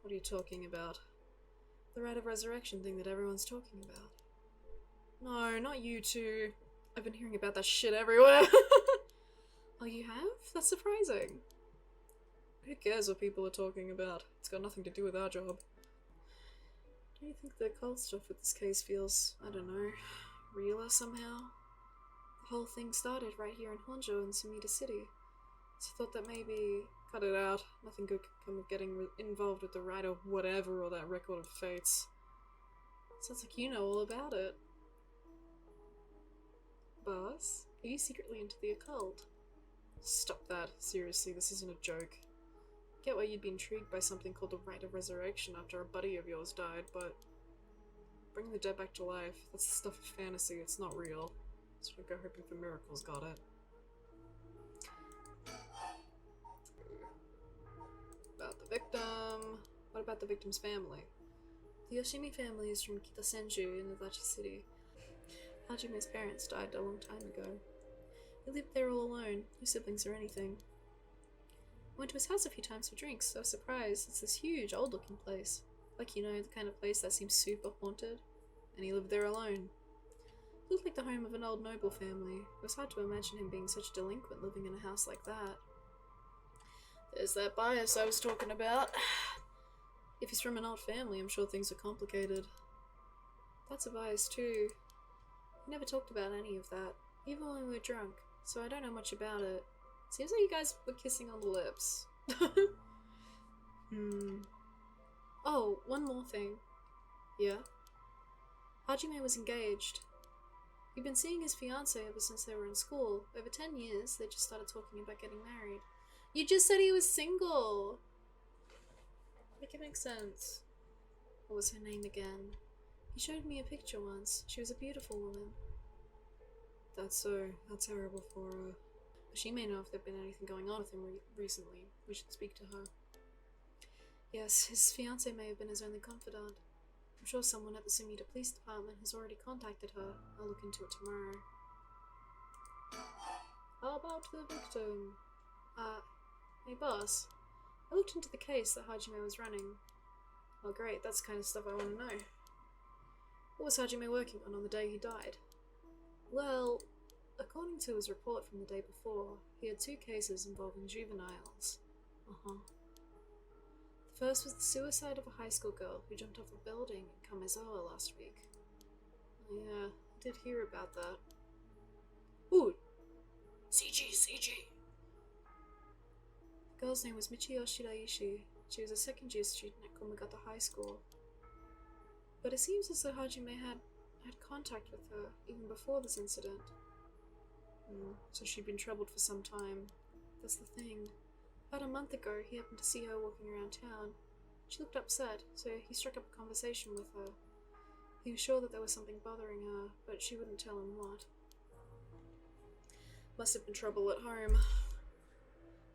What are you talking about? The rite of resurrection thing that everyone's talking about. No, not you two. I've been hearing about that shit everywhere. Oh, you have? That's surprising. Who cares what people are talking about? It's got nothing to do with our job. Don't you think the occult stuff with this case feels, I don't know, realer somehow? The whole thing started right here in Honjo in Sumida City. So I thought that maybe cut it out. Nothing good could come of getting involved with the rite or whatever or that record of fates. Sounds like you know all about it. Boss, are you secretly into the occult? Stop that. Seriously, this isn't a joke. Get why you'd be intrigued by something called the Rite of Resurrection after a buddy of yours died, but bringing the dead back to life, that's the stuff of fantasy, it's not real. So don't go hoping for miracles, got it? About the victim. What about the victim's family? The Yoshimi family is from Kitasenju in Adachi City. Hajime's parents died a long time ago. He lived there all alone, no siblings or anything. I went to his house a few times for drinks. I was surprised. It's this huge, old-looking place. Like, you know, the kind of place that seems super haunted. And he lived there alone. looked like the home of an old noble family. It was hard to imagine him being such a delinquent living in a house like that. There's that bias I was talking about. If he's from an old family, I'm sure things are complicated. That's a bias too. We never talked about any of that, even when we were drunk, so I don't know much about it. Seems like you guys were kissing on the lips. Oh, one more thing. Yeah? Hajime was engaged. He'd been seeing his fiancée ever since they were in school. Over 10 years, they just started talking about getting married. You just said he was single! Make it make sense. What was her name again? He showed me a picture once. She was a beautiful woman. That's so... how terrible for her. But she may know if there'd been anything going on with him recently. We should speak to her. Yes, his fiancée may have been his only confidant. I'm sure someone at the Sumida Police Department has already contacted her. I'll look into it tomorrow. How about the victim? Hey boss. I looked into the case that Hajime was running. Oh great, that's the kind of stuff I want to know. What was Hajime working on the day he died? Well, according to his report from the day before, he had 2 cases involving juveniles. The first was the suicide of a high school girl who jumped off a building in Kamezawa last week. Yeah, I did hear about that. Ooh! CG! The girl's name was Michiyo Shiraishi. She was a second-year student at Komagata High School. But it seems as though Hajime had contact with her even before this incident. So she'd been troubled for some time. That's the thing. About a month ago, he happened to see her walking around town. She looked upset, so he struck up a conversation with her. He was sure that there was something bothering her, but she wouldn't tell him what. Must have been trouble at home.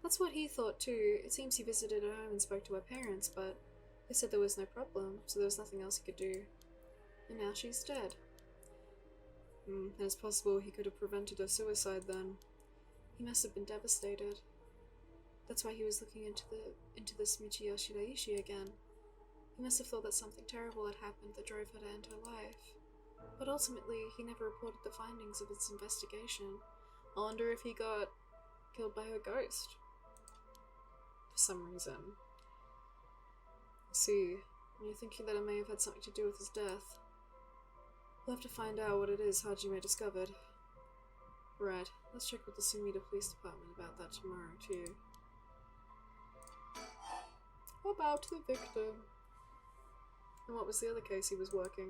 That's what he thought too. It seems he visited her home and spoke to her parents, but they said there was no problem, so there was nothing else he could do. And now she's dead. And it's possible he could have prevented her suicide then. He must have been devastated. That's why he was looking into this Michiyo Shiraishi again. He must have thought that something terrible had happened that drove her to end her life. But ultimately, he never reported the findings of his investigation. I wonder if he got killed by her ghost. For some reason. I see. You're thinking that it may have had something to do with his death. We'll have to find out what it is Hajime discovered. Right, let's check with the Sumida Police Department about that tomorrow, too. About the victim. And what was the other case he was working?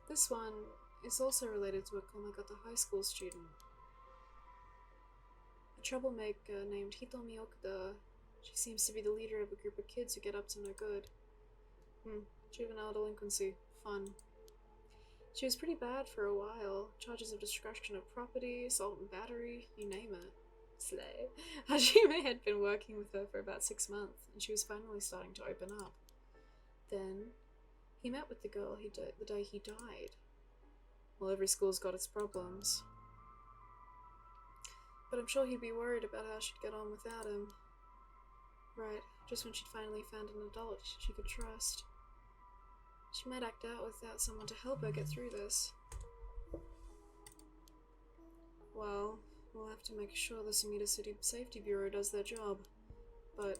This one is also related to a Komagata High School student. A troublemaker named Hitomi Okuda. She seems to be the leader of a group of kids who get up to no good. Juvenile delinquency. Fun. She was pretty bad for a while. Charges of destruction of property, assault and battery, you name it. Slay. Hajime had been working with her for about 6 months, and she was finally starting to open up. Then, he met with the girl the day he died. Well, every school's got its problems. But I'm sure he'd be worried about how she'd get on without him. Right, just when she'd finally found an adult she could trust. She might act out without someone to help her get through this. Well, we'll have to make sure the Sumida City Safety Bureau does their job. But,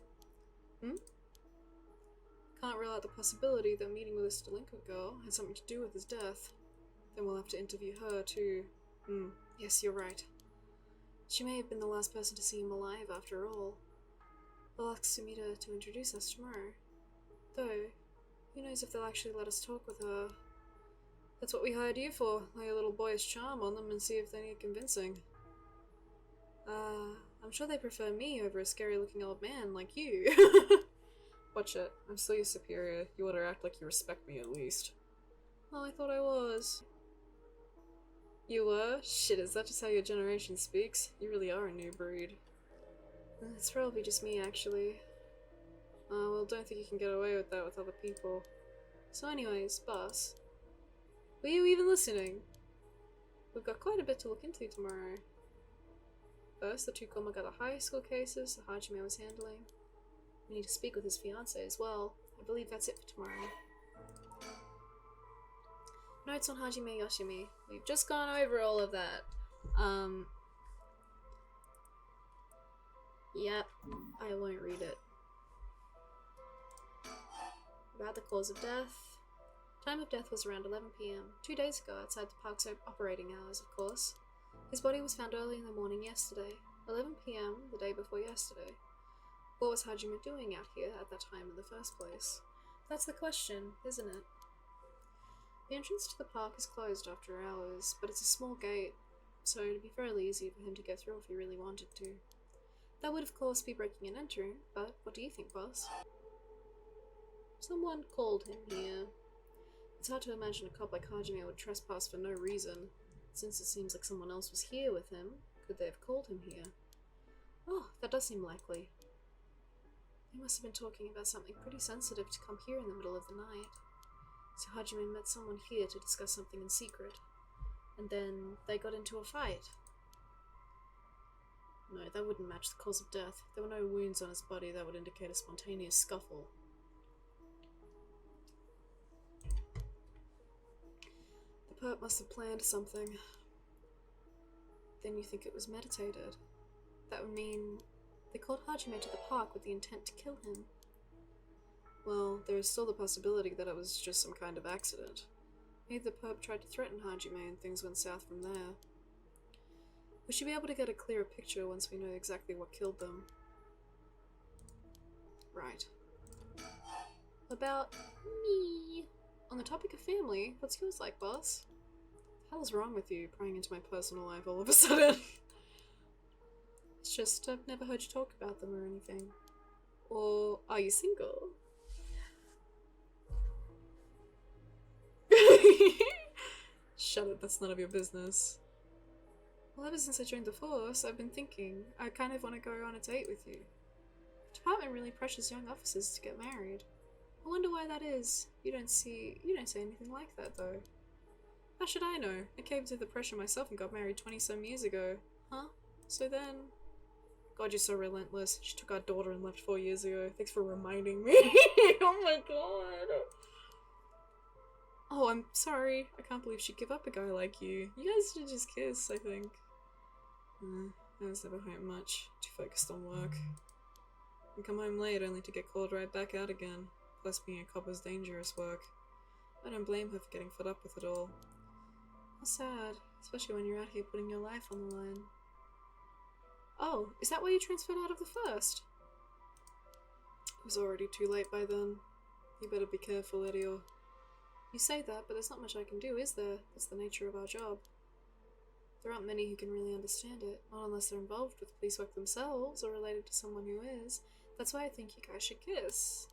can't rule out the possibility that meeting with this delinquent girl had something to do with his death. Then we'll have to interview her too. Yes, you're right. She may have been the last person to see him alive after all. I'll ask Sumida to introduce us tomorrow. Though, who knows if they'll actually let us talk with her. That's what we hired you for, lay a little boyish charm on them and see if they need convincing. I'm sure they prefer me over a scary-looking old man like you. Watch it. I'm still your superior. You ought to act like you respect me at least. Oh, I thought I was. You were? Shit, is that just how your generation speaks? You really are a new breed. It's probably just me, actually. Well, don't think you can get away with that with other people. So anyways, boss. Were you even listening? We've got quite a bit to look into tomorrow. First, the 2 Komagata High School cases that Hajime was handling. We need to speak with his fiancée as well. I believe that's it for tomorrow. Notes on Hajime Yoshimi. We've just gone over all of that. Yep, I won't read it. About the cause of death. Time of death was around 11 PM, 2 days ago outside the park's operating hours, of course. His body was found early in the morning yesterday, 11 PM the day before yesterday. What was Hajime doing out here at that time in the first place? That's the question, isn't it? The entrance to the park is closed after hours, but it's a small gate, so it'd be fairly easy for him to get through if he really wanted to. That would of course be breaking and entering, but what do you think, boss? Someone called him here. It's hard to imagine a cop like Hajime would trespass for no reason. Since it seems like someone else was here with him, could they have called him here? Oh, that does seem likely. They must have been talking about something pretty sensitive to come here in the middle of the night. So Hajime met someone here to discuss something in secret. And then they got into a fight. No, that wouldn't match the cause of death. There were no wounds on his body that would indicate a spontaneous scuffle. The perp must have planned something. Then you think it was meditated. That would mean they called Hajime to the park with the intent to kill him. Well, there is still the possibility that it was just some kind of accident. Maybe the perp tried to threaten Hajime and things went south from there. We should be able to get a clearer picture once we know exactly what killed them. Right. About me. On the topic of family, what's yours like, boss? What the hell is wrong with you, prying into my personal life all of a sudden? It's just, I've never heard you talk about them or anything. Or, are you single? Shut it, that's none of your business. Well, ever since I joined the force, I've been thinking, I kind of want to go on a date with you. The department really pressures young officers to get married. I wonder why that is. You don't say anything like that, though. How should I know? I caved to the pressure myself and got married 20-some years ago. Huh? So then... God, you're so relentless. She took our daughter and left 4 years ago. Thanks for reminding me. Oh my god. Oh, I'm sorry. I can't believe she'd give up a guy like you. You guys should just kiss, I think. I was never home much. Too focused on work. I come home late only to get called right back out again. Plus being a cop is dangerous work. I don't blame her for getting fed up with it all. How sad, especially when you're out here putting your life on the line. Oh, is that why you transferred out of the first? It was already too late by then. You better be careful, Edio. You say that, but there's not much I can do, is there? That's the nature of our job. There aren't many who can really understand it, not unless they're involved with police work themselves or related to someone who is. That's why I think you guys should kiss.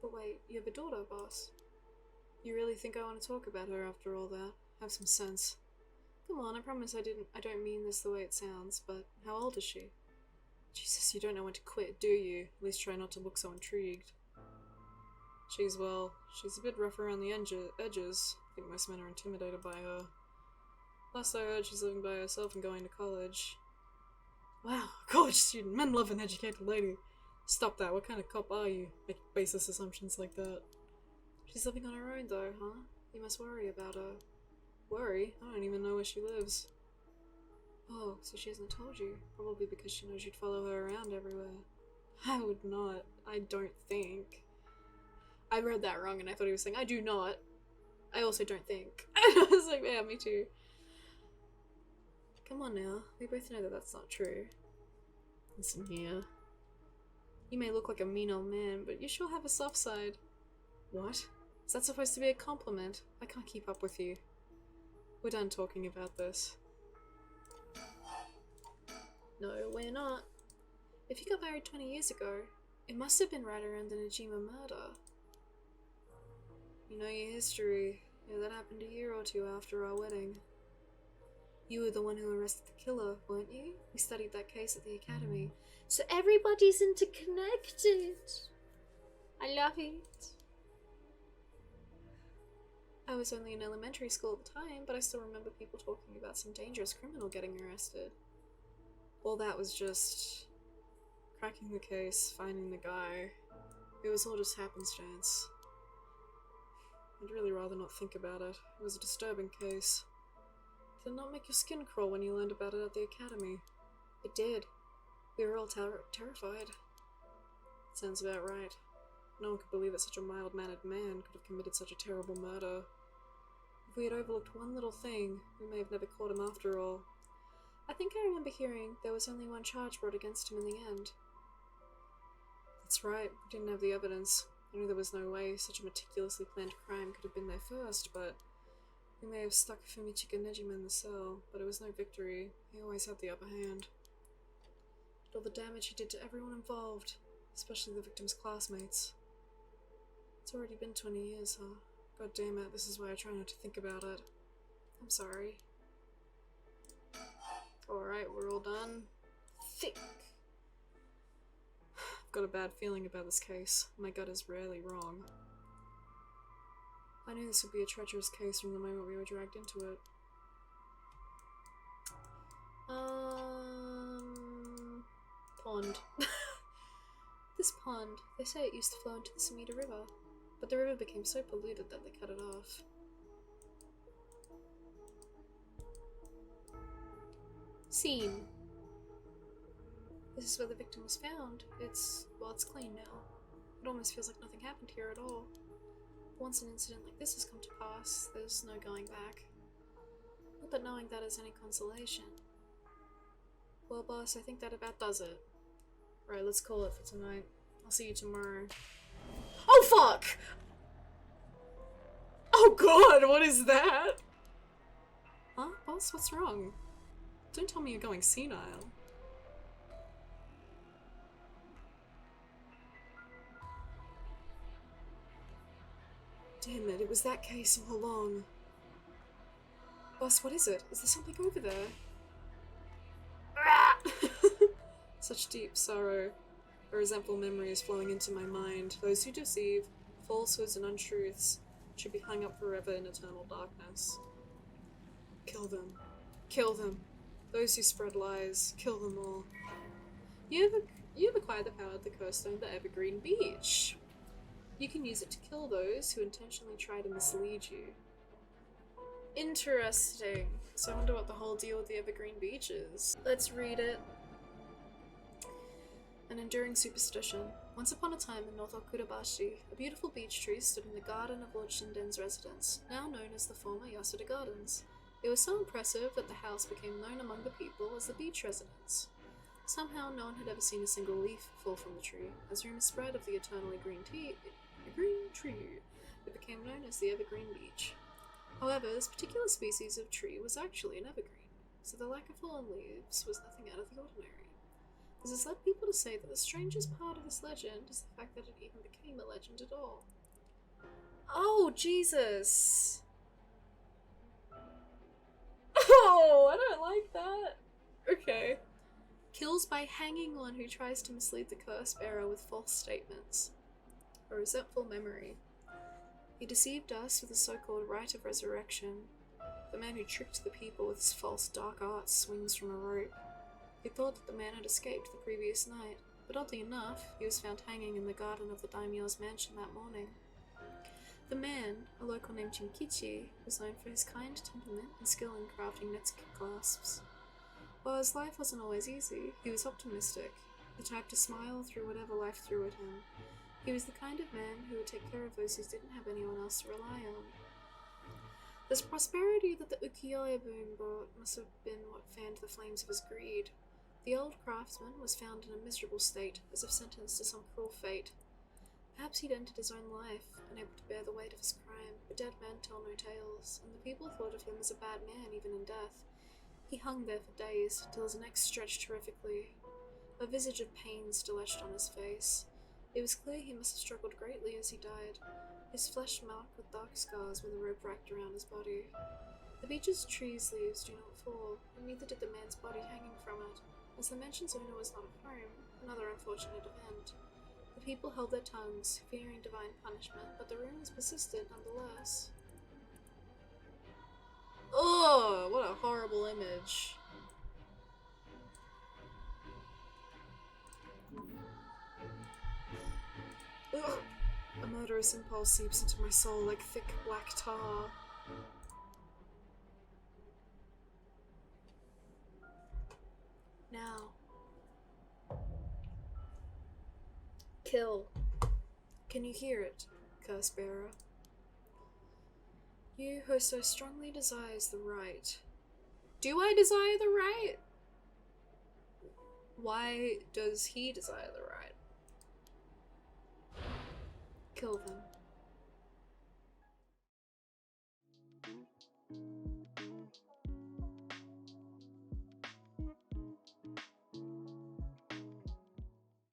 But wait, you have a daughter, boss. You really think I want to talk about her after all that? Have some sense. Come on, I promise I don't mean this the way it sounds, but how old is she? Jesus, you don't know when to quit, do you? At least try not to look so intrigued. She's a bit rough around the edges. I think most men are intimidated by her. Last I heard, she's living by herself and going to college. Wow, college student. Men love an educated lady. Stop that, what kind of cop are you? Making baseless assumptions like that. She's living on her own though, huh? You must worry about her. Worry? I don't even know where she lives. Oh, so she hasn't told you. Probably because she knows you'd follow her around everywhere. I would not. I don't think. I read that wrong and I thought he was saying, I do not. I also don't think. I was like, yeah, me too. Come on now. We both know that that's not true. Listen here. You may look like a mean old man, but you sure have a soft side. What? Is that supposed to be a compliment? I can't keep up with you. We're done talking about this. No, we're not. If you got married 20 years ago, it must have been right around the Najima murder. You know your history. Yeah, that happened a year or two after our wedding. You were the one who arrested the killer, weren't you? We studied that case at the academy. So everybody's interconnected. I love it. I was only in elementary school at the time, but I still remember people talking about some dangerous criminal getting arrested. All that was just cracking the case, finding the guy. It was all just happenstance. I'd really rather not think about it. It was a disturbing case. Did it not make your skin crawl when you learned about it at the academy? It did. We were all terrified. Sounds about right. No one could believe that such a mild-mannered man could have committed such a terrible murder. If we had overlooked one little thing, we may have never caught him after all. I think I remember hearing there was only one charge brought against him in the end. That's right, we didn't have the evidence. I knew there was no way such a meticulously planned crime could have been there first, but we may have stuck Fumichika Nejima in the cell, but it was no victory. He always had the upper hand. But all the damage he did to everyone involved, especially the victim's classmates. It's already been 20 years, huh? God damn it, this is why I try not to think about it. I'm sorry. Alright, we're all done. Thick! I've got a bad feeling about this case. My gut is rarely wrong. I knew this would be a treacherous case from the moment we were dragged into it. Pond. This pond, they say it used to flow into the Sumida River, but the river became so polluted that they cut it off. Scene. This is where the victim was found. It's clean now. It almost feels like nothing happened here at all. Once an incident like this has come to pass, there's no going back. Not that knowing that is any consolation. Well, boss, I think that about does it. Right, let's call it for tonight. I'll see you tomorrow. Oh, fuck! Oh god, what is that? Huh, boss? What's wrong? Don't tell me you're going senile. Damn it, it was that case all along. Boss, what is it? Is there something over there? Such deep sorrow. A resentful memory is flowing into my mind. Those who deceive, falsehoods and untruths should be hung up forever in eternal darkness. Kill them. Kill them. Those who spread lies, kill them all. You have acquired the power of the curse stone, the Evergreen Beach. You can use it to kill those who intentionally try to mislead you. Interesting. So I wonder what the whole deal with the Evergreen Beach is. Let's read it. An enduring superstition. Once upon a time in North Okurabashi, a beautiful beech tree stood in the garden of Lord Shinden's residence, now known as the former Yasuda Gardens. It was so impressive that the house became known among the people as the beech residence. Somehow no one had ever seen a single leaf fall from the tree. As rumors spread of the eternally green tree, it became known as the Evergreen Beech. However, this particular species of tree was actually an evergreen, so the lack of fallen leaves was nothing out of the ordinary. This has led people to say that the strangest part of this legend is the fact that it even became a legend at all. Oh, Jesus! Oh, I don't like that. Okay. Kills by hanging one who tries to mislead the curse bearer with false statements. A resentful memory. He deceived us with the so-called rite of resurrection. The man who tricked the people with his false dark arts swings from a rope. He thought that the man had escaped the previous night, but oddly enough, he was found hanging in the garden of the daimyo's mansion that morning. The man, a local named Chinkichi, was known for his kind temperament and skill in crafting netsuke clasps. While his life wasn't always easy, he was optimistic, the type to smile through whatever life threw at him. He was the kind of man who would take care of those who didn't have anyone else to rely on. This prosperity that the ukiyo-e boom brought must have been what fanned the flames of his greed. The old craftsman was found in a miserable state, as if sentenced to some cruel fate. Perhaps he'd ended his own life, unable to bear the weight of his crime, but dead men tell no tales, and the people thought of him as a bad man even in death. He hung there for days, till his neck stretched horrifically. A visage of pain still etched on his face. It was clear he must have struggled greatly as he died, his flesh marked with dark scars with a rope wrapped around his body. The beech's tree's leaves do not fall, and neither did the man's body hanging from it. As the mansion's owner was not at home, another unfortunate event. The people held their tongues, fearing divine punishment, but the rumors persisted nonetheless. Ugh, what a horrible image. Ugh. A murderous impulse seeps into my soul like thick black tar. Now. Kill. Can you hear it, curse bearer? You who so strongly desires the right. Do I desire the right? Why does he desire the right? Kill them.